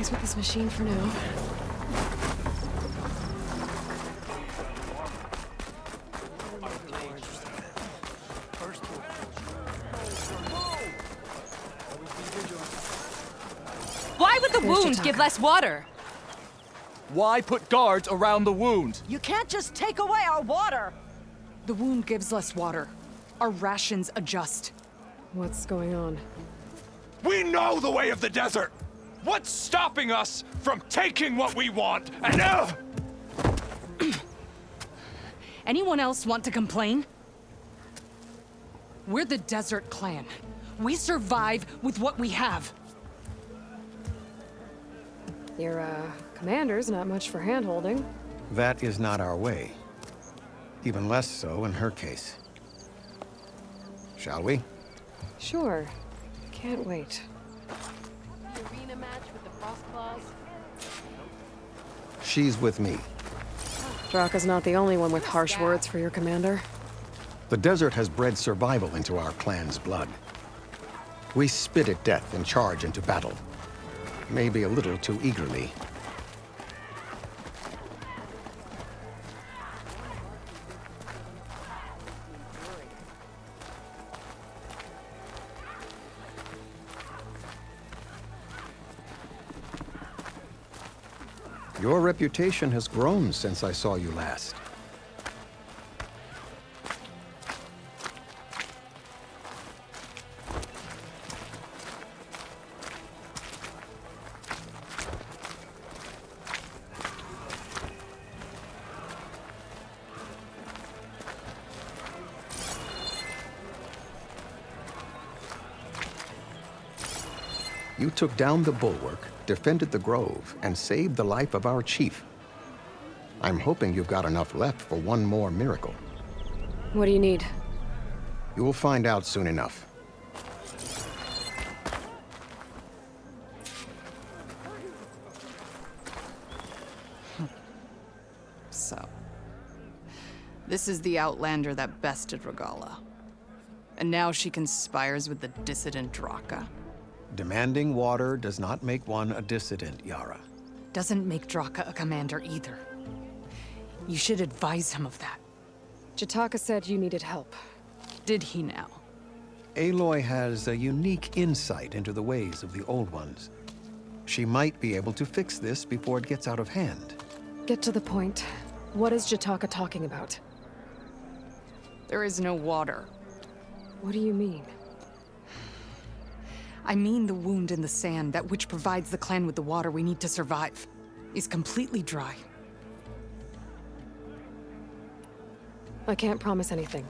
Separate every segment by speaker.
Speaker 1: Stays with this machine for now.
Speaker 2: Why would the wound give less water?
Speaker 3: Why put guards around the wound?
Speaker 4: You can't just take away our water!
Speaker 5: The wound gives less water. Our rations adjust.
Speaker 1: What's going on?
Speaker 3: We know the way of the desert! What's stopping us from taking what we want and
Speaker 5: Anyone else want to complain? We're the Desert Clan. We survive with what we have.
Speaker 1: Your, commander's not much for hand-holding.
Speaker 6: That is not our way. Even less so in her case. Shall we?
Speaker 1: Sure. Can't wait.
Speaker 2: Arena match with the frost claws.
Speaker 6: She's with me.
Speaker 1: Draka's not the only one with harsh words for your commander.
Speaker 6: The desert has bred survival into our clan's blood. We spit at death and charge into battle. Maybe a little too eagerly. Your reputation has grown since I saw you last. You took down the bulwark, defended the grove, and saved the life of our chief. I'm hoping you've got enough left for one more miracle.
Speaker 1: What do you need?
Speaker 6: You will find out soon enough.
Speaker 5: So, this is the Outlander that bested Regala. And now she conspires with the dissident Draka.
Speaker 6: Demanding water does not make one a dissident, Yara.
Speaker 5: Doesn't make Draka a commander either. You should advise him of that.
Speaker 1: Jataka said you needed help.
Speaker 5: Did he now?
Speaker 6: Aloy has a unique insight into the ways of the Old Ones. She might be able to fix this before it gets out of hand.
Speaker 1: Get to the point. What is Jataka talking about?
Speaker 5: There is no water.
Speaker 1: What do you mean?
Speaker 5: I mean the wound in the sand, that which provides the clan with the water we need to survive, is completely dry.
Speaker 1: I can't promise anything.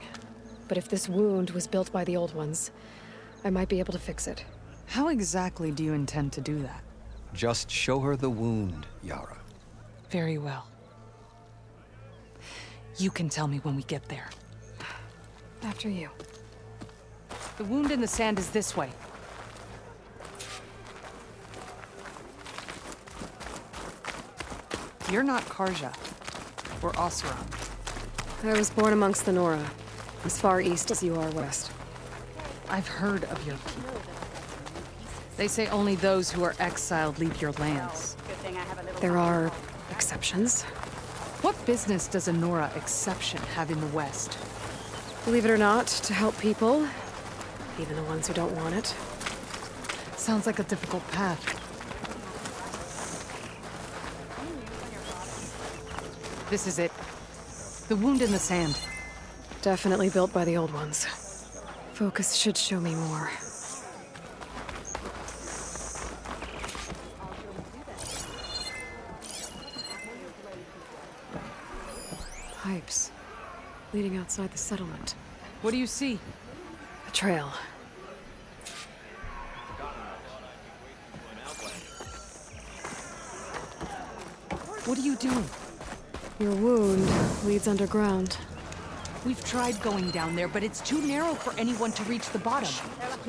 Speaker 1: But if this wound was built by the Old Ones, I might be able to fix it.
Speaker 5: How exactly do you intend to do that?
Speaker 6: Just show her the wound, Yara.
Speaker 5: Very well. You can tell me when we get there.
Speaker 1: After you.
Speaker 5: The wound in the sand is this way. You're not Karja, or Oseram.
Speaker 1: I was born amongst the Nora, as far east as you are west.
Speaker 5: I've heard of your people. They say only those who are exiled leave your lands.
Speaker 1: There are exceptions.
Speaker 5: What business does a Nora exception have in the West?
Speaker 1: Believe it or not, to help people, even the ones who don't want it.
Speaker 5: Sounds like a difficult path. This is it. The wound in the sand.
Speaker 1: Definitely built by the Old Ones. Focus should show me more. Pipes. Leading outside the settlement.
Speaker 5: What do you see?
Speaker 1: A trail.
Speaker 5: What are you doing?
Speaker 1: Your wound leads underground.
Speaker 5: We've tried going down there, but it's too narrow for anyone to reach the bottom.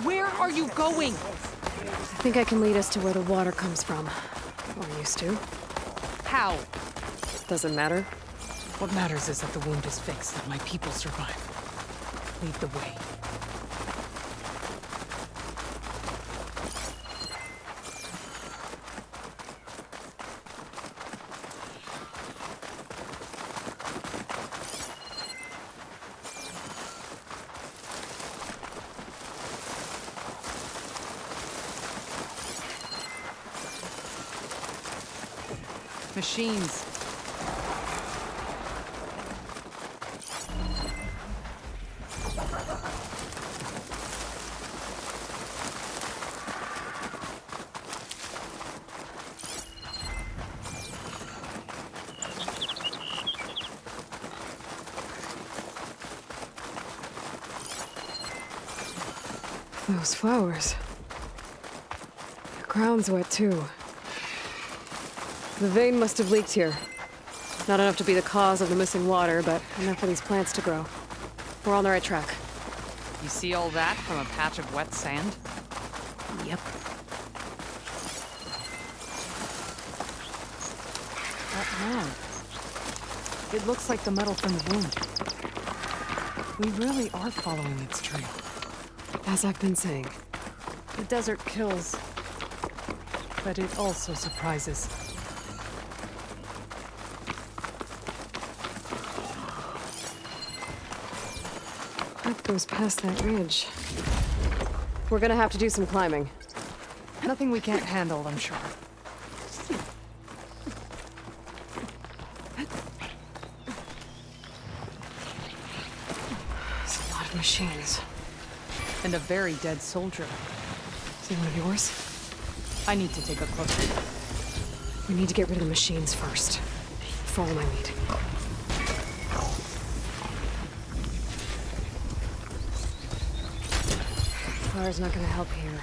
Speaker 5: Where are you going?
Speaker 1: I think I can lead us to where the water comes from. Or used to.
Speaker 5: How?
Speaker 1: Doesn't matter.
Speaker 5: What matters is that the wound is fixed, that my people survive. Lead the way. Machines.
Speaker 1: Those flowers. The ground's wet too. The vein must have leaked here. Not enough to be the cause of the missing water, but enough for these plants to grow. We're on the right track.
Speaker 5: You see all that from a patch of wet sand?
Speaker 1: Yep.
Speaker 5: That mound. It looks like the metal from the wound. We really are following its trail.
Speaker 1: As I've been saying.
Speaker 5: The desert kills, but it also surprises.
Speaker 1: That goes past that ridge. We're gonna have to do some climbing.
Speaker 5: Nothing we can't handle, I'm sure.
Speaker 1: There's a lot of machines.
Speaker 5: And a very dead soldier.
Speaker 1: Is he one of yours?
Speaker 5: I need to take a closer look.
Speaker 1: We need to get rid of the machines first. Follow my lead. Fire's not gonna help here.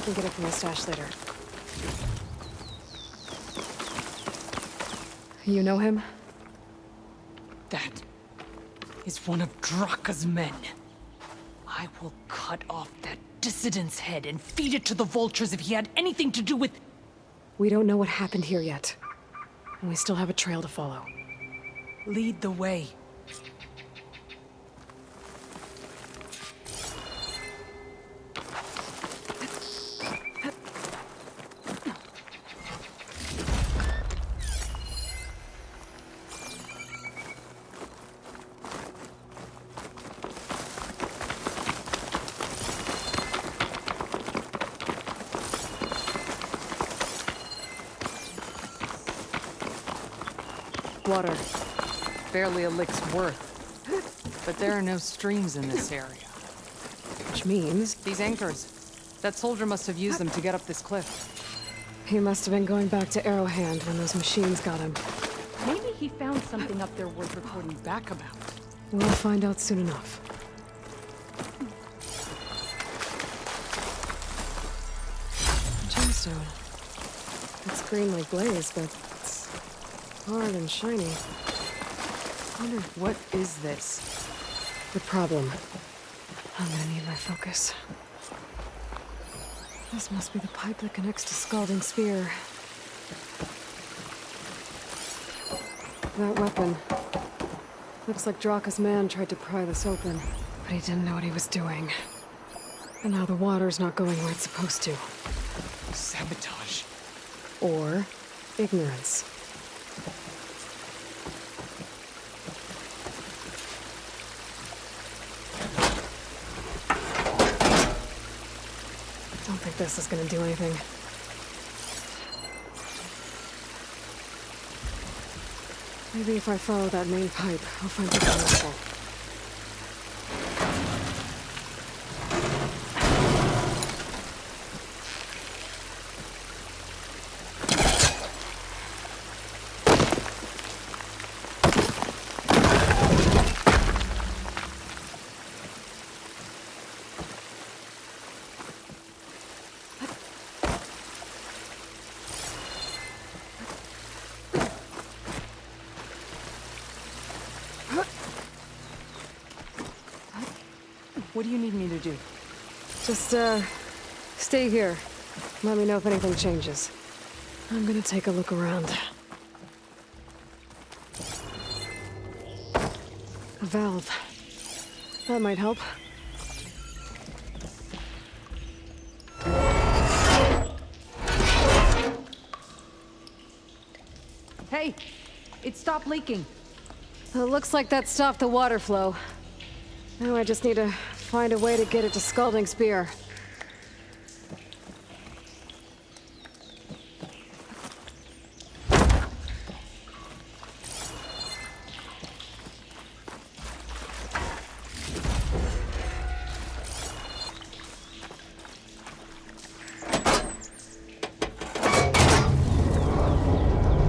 Speaker 1: Can get it from the stash later. You know him?
Speaker 5: That is one of Draka's men. I will cut off that dissident's head and feed it to the vultures if he had anything to do with...
Speaker 1: We don't know what happened here yet. And we still have a trail to follow.
Speaker 5: Lead the way.
Speaker 1: Water.
Speaker 5: barely a lick's worth. But there are no streams in this area.
Speaker 1: Which means
Speaker 5: These anchors. That soldier must have used them to get up this cliff.
Speaker 1: he must have been going back to Arrowhand when those machines got him.
Speaker 5: Maybe he found something up there worth reporting back about.
Speaker 1: We'll find out soon enough. Gemstone. It's greenly glazed, but it's hard and shiny.
Speaker 5: Wonder what is this?
Speaker 1: Good problem. I'm gonna need my focus. This must be the pipe that connects to Scalding Spear. That weapon. Looks like Draka's man tried to pry this open, but he didn't know what he was doing. And now the water's not going where it's supposed to.
Speaker 5: Sabotage.
Speaker 1: Or ignorance. Don't think this is gonna do anything. Maybe if I follow that main pipe, I'll find something useful.
Speaker 5: What do you need me to do?
Speaker 1: Just, stay here. Let me know if anything changes. I'm gonna take a look around. A valve. That might help.
Speaker 5: Hey! It stopped leaking.
Speaker 1: It looks like that stopped the water flow. Now I just need to find a way to get it to Scalding Spear.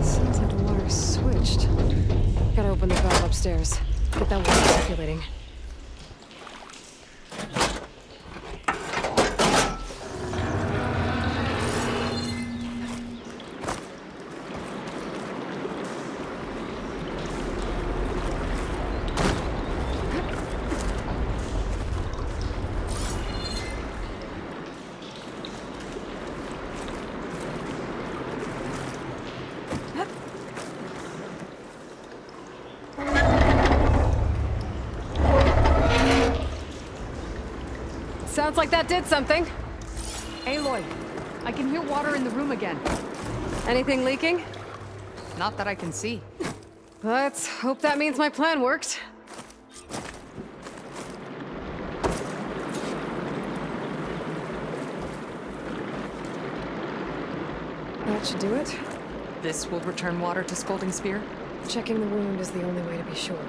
Speaker 1: Seems like the water's switched. Gotta open the valve upstairs. Get that water circulating. Sounds like that did something.
Speaker 5: Aloy, I can hear water in the room again.
Speaker 1: Anything leaking?
Speaker 5: Not that I can see.
Speaker 1: Let's hope that means my plan worked. That should do it.
Speaker 5: This will return water to Scalding Spear?
Speaker 1: Checking the wound is the only way to be sure.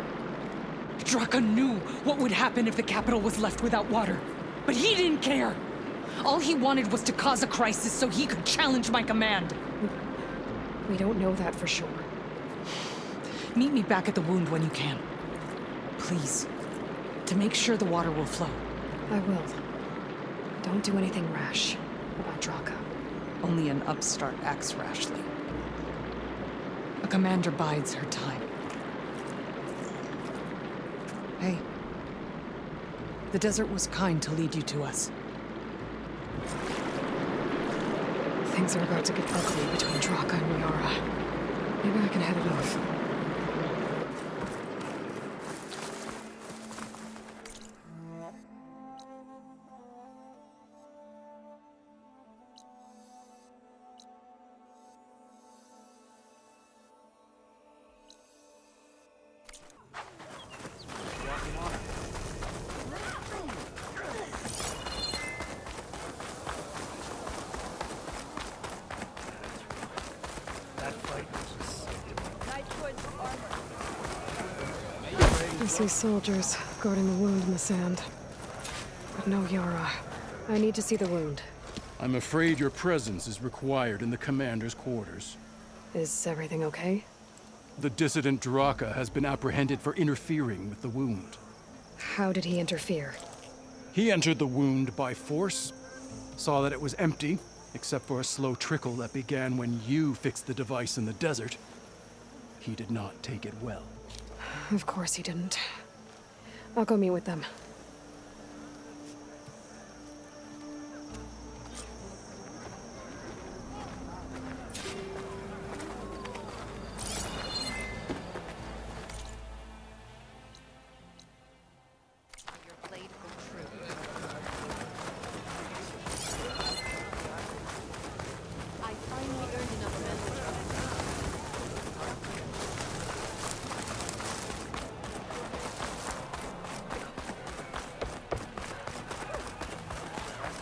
Speaker 5: Draka knew what would happen if the capital was left without water. But he didn't care! All he wanted was to cause a crisis so he could challenge my command.
Speaker 1: We don't know that for sure.
Speaker 5: Meet me back at the wound when you can. Please. To make sure the water will flow.
Speaker 1: I will. Don't do anything rash about Draka.
Speaker 5: Only an upstart acts rashly. A commander bides her time. Hey. The desert was kind to lead you to us.
Speaker 1: Things are about to get ugly between Draka and Miara. Maybe I can head it off. I see soldiers guarding the wound in the sand. But no Yara. I need to see the wound.
Speaker 7: I'm afraid your presence is required in the commander's quarters.
Speaker 1: Is everything okay?
Speaker 7: The dissident Draka has been apprehended for interfering with the wound.
Speaker 1: How did he interfere?
Speaker 7: He entered the wound by force, saw that it was empty, except for a slow trickle that began when you fixed the device in the desert. He did not take it well.
Speaker 1: Of course he didn't. I'll go meet with them.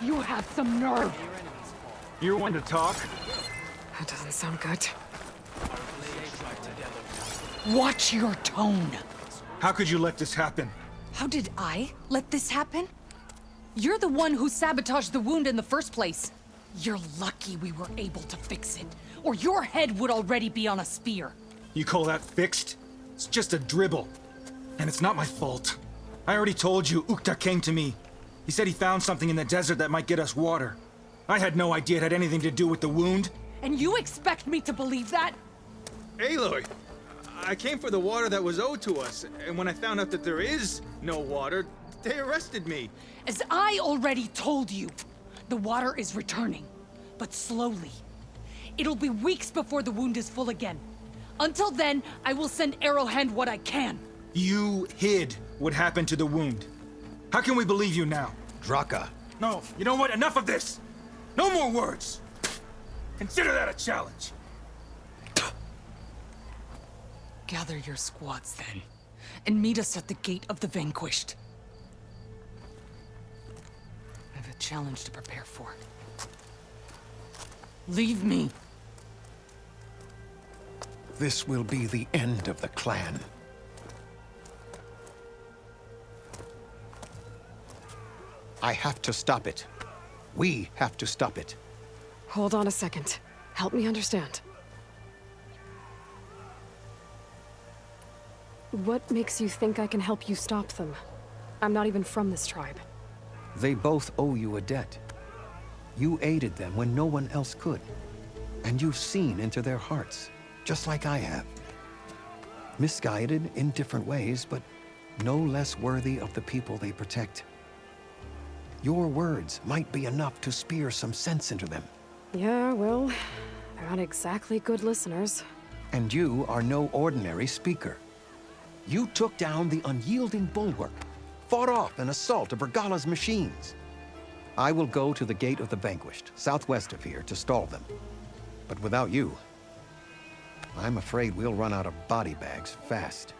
Speaker 5: You have some nerve!
Speaker 8: You want to talk?
Speaker 1: That doesn't sound good.
Speaker 5: Watch your tone!
Speaker 8: How could you let this happen?
Speaker 5: How did I let this happen? You're the one who sabotaged the wound in the first place. You're lucky we were able to fix it, or your head would already be on a spear.
Speaker 8: You call that fixed? It's just a dribble. And it's not my fault. I already told you Ukta came to me. He said he found something in the desert that might get us water. I had no idea it had anything to do with the wound.
Speaker 5: And you expect me to believe that?
Speaker 9: Aloy, I came for the water that was owed to us, and when I found out that there is no water, they arrested me.
Speaker 5: As I already told you, the water is returning, but slowly. It'll be weeks before the wound is full again. Until then, I will send Arrowhand what I can.
Speaker 8: You hid what happened to the wound. How can we believe you now?
Speaker 6: Draka.
Speaker 8: No, you know what? Enough of this! No more words! Consider that a challenge!
Speaker 5: Gather your squads then, and meet us at the Gate of the Vanquished. I have a challenge to prepare for. Leave me.
Speaker 6: This will be the end of the clan. I have to stop it. We have to stop it.
Speaker 1: Hold on a second. Help me understand. What makes you think I can help you stop them? I'm not even from this tribe.
Speaker 6: They both owe you a debt. You aided them when no one else could. And you've seen into their hearts, just like I have. Misguided in different ways, but no less worthy of the people they protect. Your words might be enough to spear some sense into them.
Speaker 1: Yeah, well, they're not exactly good listeners.
Speaker 6: And you are no ordinary speaker. You took down the unyielding bulwark, fought off an assault of Regala's machines. I will go to the Gate of the Vanquished, southwest of here, to stall them. But without you, I'm afraid we'll run out of body bags fast.